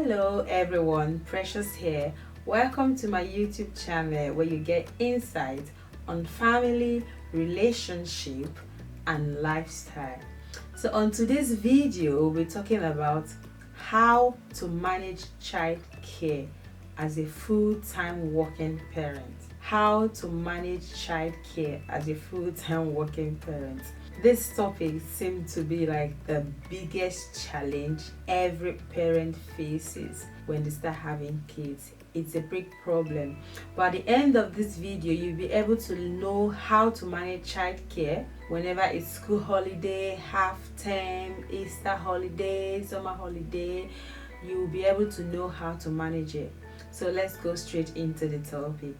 Hello everyone, Precious here. Welcome to my YouTube channel where you get insight on family, relationship and lifestyle. So on today's video, we're talking about how to manage childcare as a full-time working parent. How to manage childcare as a full-time working parent. This topic seems to be like the biggest challenge every parent faces when they start having kids. It's a big problem. But at the end of this video, you'll be able to know how to manage childcare whenever it's school holiday, half term, Easter holiday, summer holiday. You'll be able to know how to manage it. So let's go straight into the topic.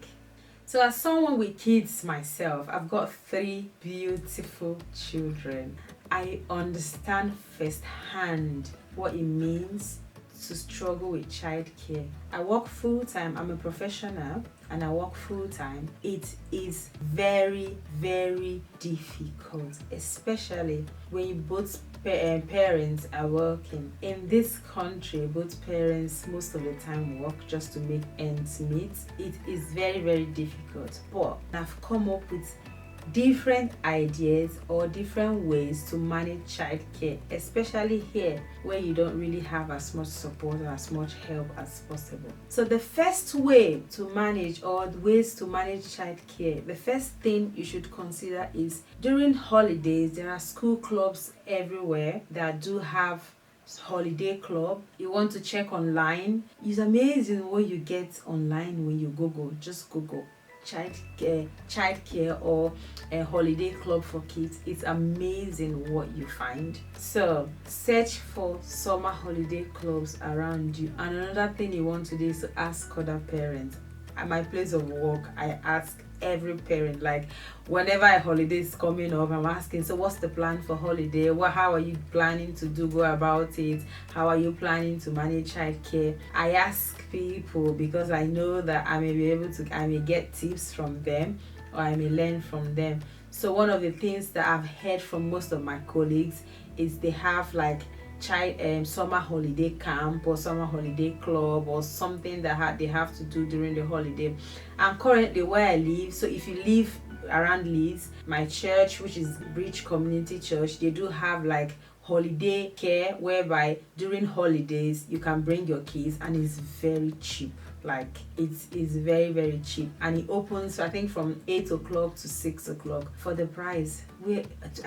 So as someone with kids myself, I've got 3 beautiful children. I understand firsthand what it means to struggle with childcare. I work full-time, I'm a professional and I work full-time. It is very, very difficult, especially when you both parents are working. In this country, both parents most of the time work just to make ends meet. It is very, very difficult. But I've come up with different ideas or different ways to manage childcare, especially here where you don't really have as much support or as much help as possible. So the first way to manage, or ways to manage childcare, the first thing you should consider is during holidays there are school clubs everywhere that do have holiday club. You want to check online. It's amazing what you get online when you Google. Just Google childcare or a holiday club for kids. It's amazing what you find. So search for summer holiday clubs around you. And another thing you want to do is to ask other parents. At my place of work, I ask every parent, like whenever a holiday is coming up, I'm asking, so what's the plan for holiday? How are you planning to go about it? How are you planning to manage childcare? I ask people because I know that I may get tips from them or I may learn from them. So one of the things that I've heard from most of my colleagues is they have like summer holiday camp or summer holiday club or something that they have to do during the holiday. And currently where I live, so if you live around Leeds, my church, which is Bridge Community Church, they do have like holiday care whereby during holidays you can bring your kids and it's very cheap. Like it's very, very cheap, and it opens I think from 8 o'clock to 6 o'clock for the price. I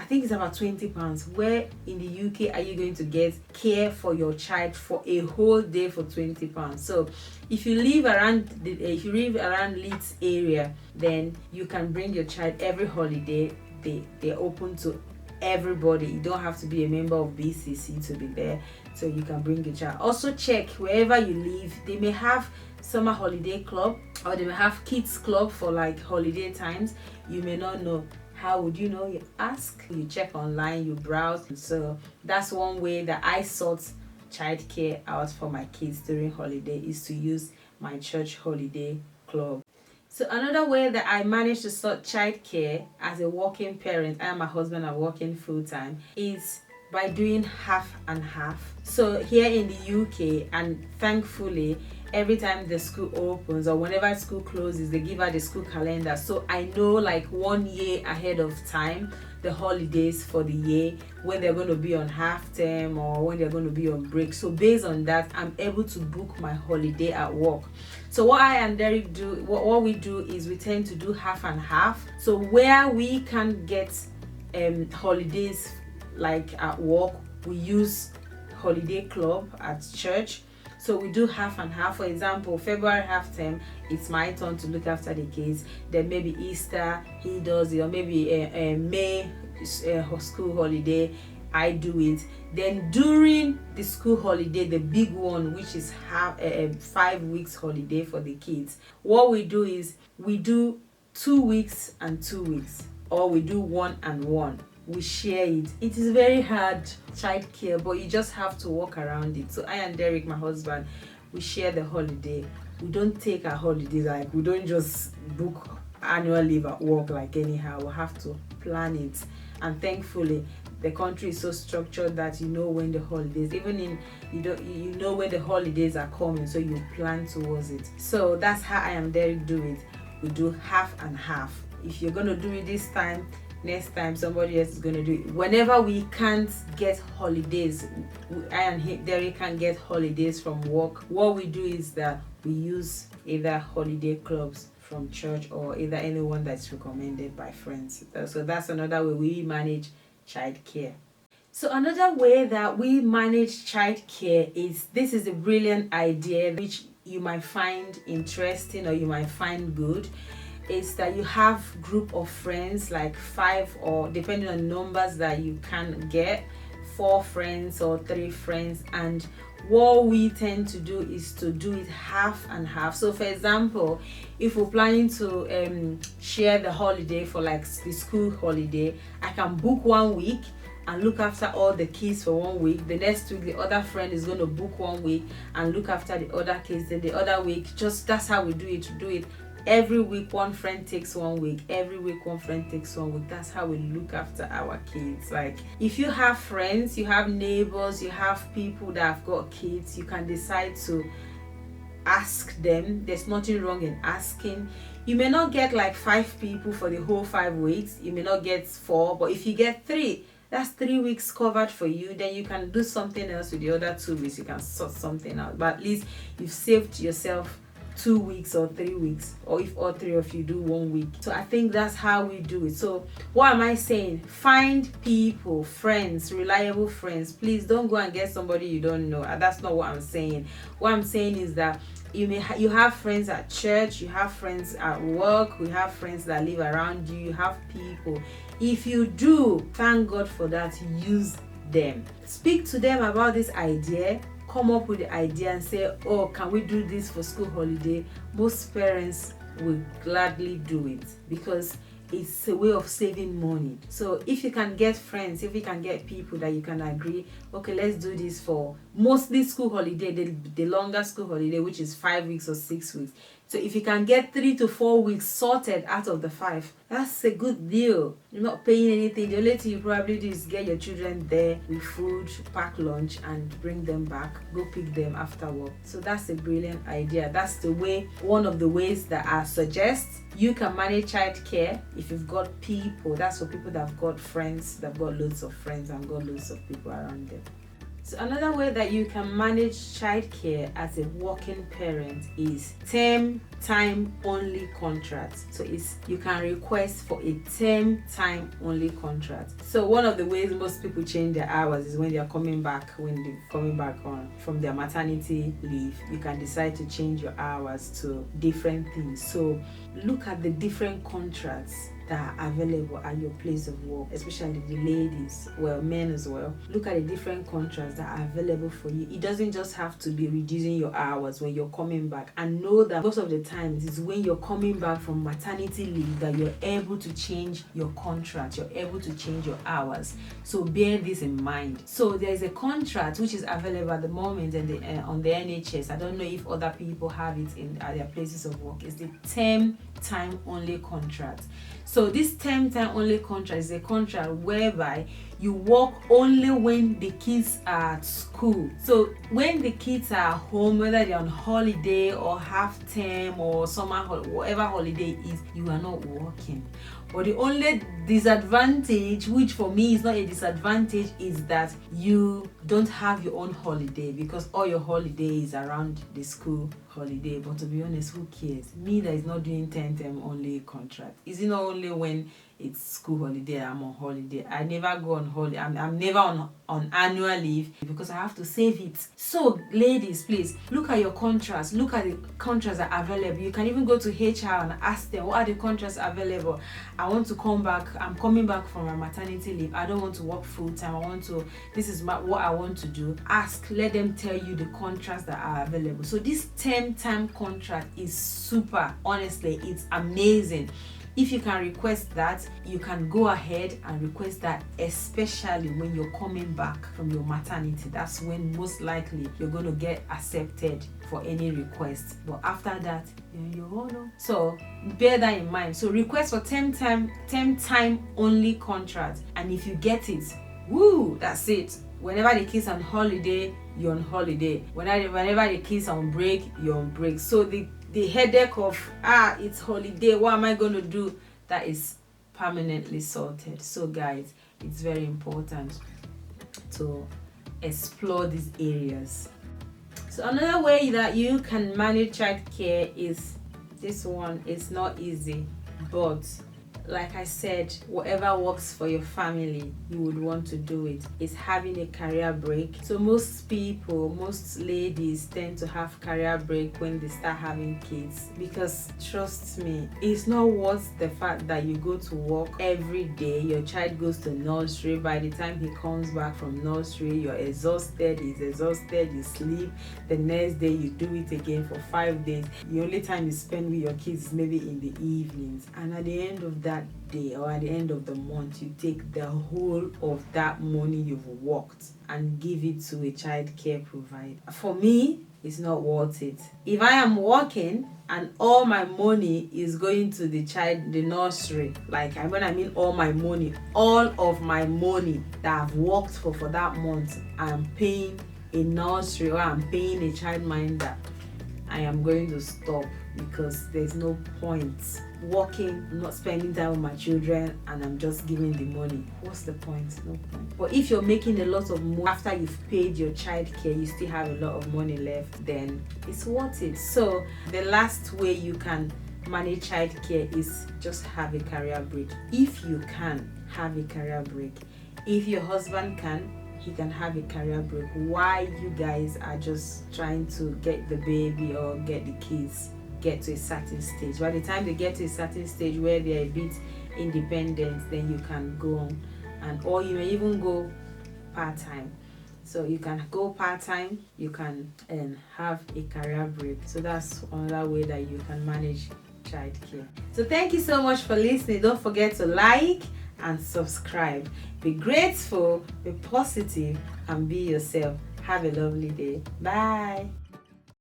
think it's about £20. Where in the UK are you going to get care for your child for a whole day for £20? So if you live around Leeds area, then you can bring your child every holiday. They're open to everybody. You don't have to be a member of BCC to be there, so you can bring your child. Also check wherever you live, they may have summer holiday club or they may have kids club for like holiday times. You may not know. How would you know? You ask, you check online, you browse. So that's one way that I sort childcare out for my kids during holiday, is to use my church holiday club. So another way that I manage to sort childcare as a working parent, I and my husband are working full-time, is by doing half and half. So here in the UK, and thankfully every time the school opens or whenever school closes, they give out the school calendar. So I know like 1 year ahead of time the holidays for the year, when they're going to be on half term or when they're going to be on break. So based on that, I'm able to book my holiday at work. So what I and Derrick do, what we do is we tend to do half and half. So where we can get holidays like at work, we use holiday club at church. So we do half and half. For example, February half term, it's my turn to look after the kids. Then maybe Easter, he does it, or maybe May school holiday, I do it. Then during the school holiday, the big one, which is 5 weeks holiday for the kids, what we do is we do 2 weeks and 2 weeks, or we do 1 and 1. We share it. It is very hard childcare, but you just have to work around it. So I and Derrick, my husband, we share the holiday. We don't take our holidays, like we don't just book annual leave at work like anyhow. We have to plan it. And thankfully the country is so structured that you know when the holidays, even in you know when the holidays are coming, so you plan towards it. So that's how I am Derrick do it. We do half and half. If you're going to do it this time, next time somebody else is going to do it. Whenever we can't get holidays, I and Derrick can't get holidays from work, what we do is that we use either holiday clubs from church or either anyone that's recommended by friends. So that's another way we manage childcare. So another way that we manage childcare is, this is a brilliant idea which you might find interesting or you might find good, is that you have group of friends, like 5, or depending on numbers that you can get, 4 friends or 3 friends, and what we tend to do is to do it half and half. So for example, if we're planning to share the holiday for like the school holiday, I can book 1 week and look after all the kids for 1 week. The next week the other friend is going to book 1 week and look after the other kids. Then the other week, just that's how we do it. Every week one friend takes 1 week, every week one friend takes 1 week. That's how we look after our kids. Like, if you have friends, you have neighbors, you have people that have got kids, you can decide to ask them. There's nothing wrong in asking. You may not get like 5 people for the whole 5 weeks, you may not get 4, but if you get 3, that's 3 weeks covered for you. Then you can do something else with the other 2 weeks. You can sort something out, but at least you've saved yourself 2 weeks or 3 weeks, or if all 3 of you do 1 week. So I think that's how we do it. So what am I saying? Find people, friends, reliable friends. Please don't go and get somebody you don't know. That's not what I'm saying. What I'm saying is that you have friends at church, you have friends at work, we have friends that live around you, you have people. If you do, thank God for that. Use them. Speak to them about this idea. Come up with the idea and say, oh, can we do this for school holiday? Most parents will gladly do it because it's a way of saving money. So if you can get friends, if you can get people that you can agree, okay, let's do this for mostly school holiday, the longer school holiday, which is 5 weeks or 6 weeks. So if you can get 3 to 4 weeks sorted out of the 5, that's a good deal. You're not paying anything. The only thing you probably do is get your children there with food, pack lunch, and bring them back. Go pick them after work. So that's a brilliant idea. That's the way, one of the ways that I suggest you can manage childcare. If you've got people, that's for people that have got friends, that have got loads of friends and got loads of people around them. So another way that you can manage childcare as a working parent is term time only contract. So you can request for a term time only contract. So one of the ways most people change their hours is when they're coming back on from their maternity leave. You can decide to change your hours to different things. So look at the different contracts that are available at your place of work, especially the ladies, well, men as well. Look at the different contracts that are available for you. It doesn't just have to be reducing your hours when you're coming back. And know that most of the times it's when you're coming back from maternity leave that you're able to change your contract, you're able to change your hours. So bear this in mind. So there's a contract which is available at the moment on the NHS. I don't know if other people have it at their places of work. It's the term time only contract. So this term time only contract is a contract whereby you work only when the kids are at school. So when the kids are home, whether they're on holiday or half term or summer whatever holiday it is, you are not working. But the only disadvantage, which for me is not a disadvantage, is that you don't have your own holiday because all your holiday is around the school holiday. But to be honest, who cares? Me that is not doing 10 term only contract. Is it not only when it's school holiday I'm on holiday? I never go on holiday. I'm never on annual leave because I have to save it. So ladies, please look at your contracts. Look at the contracts that are available. You can even go to HR and ask them, what are the contracts available? I want to come back. I'm coming back from my maternity leave. I don't want to work full time. This is what I want to do. Ask, let them tell you the contracts that are available. So this term time contract is super. Honestly, it's amazing. If you can request that, you can go ahead and request that, especially when you're coming back from your maternity. That's when most likely you're going to get accepted for any request. But after that, you're on your own. So bear that in mind. So request for term time only contract, and if you get it, woo, that's it. Whenever the kids on holiday, you're on holiday. Whenever the kids on break, you're on break. So the headache of it's holiday, what am I going to do, that is permanently sorted. So guys, it's very important to explore these areas. So another way that you can manage childcare is this one. It's not easy, but like I said, whatever works for your family, you would want to do it. It's having a career break. So most ladies tend to have career break when they start having kids, because trust me, it's not worth the fact that you go to work every day, your child goes to nursery, by the time he comes back from nursery, you're exhausted, he's exhausted, you sleep, the next day you do it again for 5 days. The only time you spend with your kids is maybe in the evenings, and at the end of that day or at the end of the month, you take the whole of that money you've worked and give it to a child care provider. For me, it's not worth it. If I am working and all my money is going to the nursery, when I mean all my money, all of my money that I've worked for that month, I'm paying a nursery or I'm paying a childminder, I am going to stop, because there's no point working, not spending time with my children, and I'm just giving the money. What's the point? No point. But if you're making a lot of money after you've paid your childcare, you still have a lot of money left, then it's worth it. So the last way you can manage childcare is just have a career break. If you can, have a career break. If your husband can, he can have a career break while you guys are just trying to get the baby or get the kids get to a certain stage. By the time they get to a certain stage where they're a bit independent, then you can go on, or you may even go part-time. So you can go part-time, you can have a career break. So that's another way that you can manage childcare. So thank you so much for listening. Don't forget to like and subscribe. Be grateful, be positive, and be yourself. Have a lovely day. Bye.